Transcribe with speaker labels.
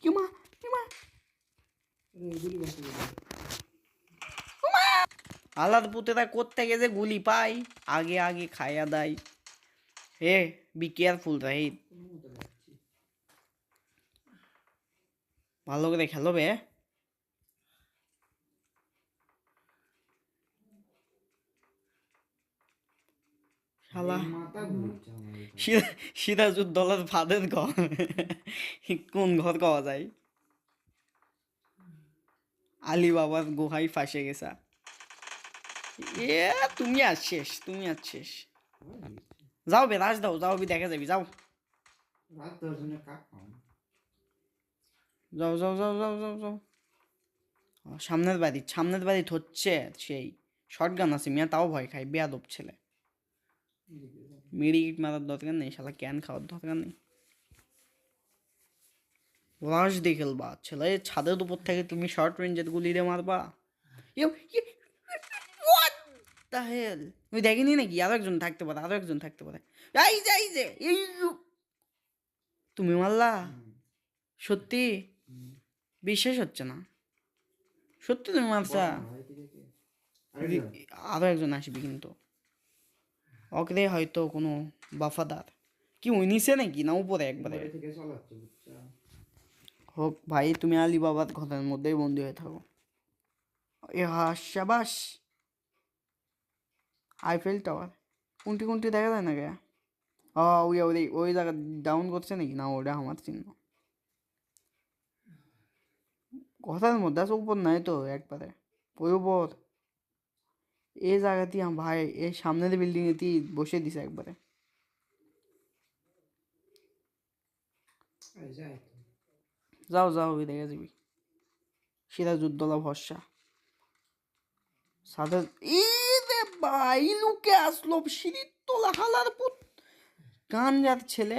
Speaker 1: কিমা কিমা আলাদ পুতেরা করতে গেছে গুলি পাই আগে আগে খাইয়া দেয় হে বি কেয়ারফুল রাইট ভালো করে খেলো বে শালা সিরাজউদ্দৌলার ফাদের ঘর কোন ঘর পাওয়া যায় আলী বাবার গুহায় ফাঁসে গেছা এ তুমি আর শেষ যাও বে রাজ দাও যাও বি দেখা যাবি যাও যাও যাও যাও যাও যাও যাও সামনের বাড়ি হচ্ছে সেই শর্ট গান আছে মিয়া তাও ভয় খাই বেয়াদব ছেলে মেডিকেট মারার দরকার নেই শালা ক্যান খাওয়ার দরকার নেই লাশ দিয়ে খেলবা ছেলে ছাদের উপর থেকে তুমি শর্ট রেঞ্জের গুলি দিয়ে মারবা দ্য হেল ওই দেখিনি নাকি আরো একজন থাকতে পারে এই যে তুমি মারলা সত্যি বিশ্বাস হচ্ছে না সত্যি তুমি মারছা আরো একজন আসবি কিন্তু ওকে হয়তো কোনো বাফাদার কি ওই নিচে নাকি না উপরে একবারে হোক ভাই তুমি আলী বাবার ঘরের মধ্যেই বন্দি হয়ে থাকো এ শাবাশ আইফেল টাওয়ার কোনটি দেখা যায় না গে ওই জায়গা ডাউন করছে নাকি না ওটা আমার চিহ্ন কথার মধ্যে আছে উপর নাই তো একবারে ওই উপর এই জায়গাতেই ভাই এই সামনের বিল্ডিং এতেই বসে দিছে একবারে যাও দেখে যাবি সিরাজউদ্দৌলা ভরসা সাদা রে ভাই লুকে আসলো সিঁড়ির তোলা হালার পুত গান যার ছেলে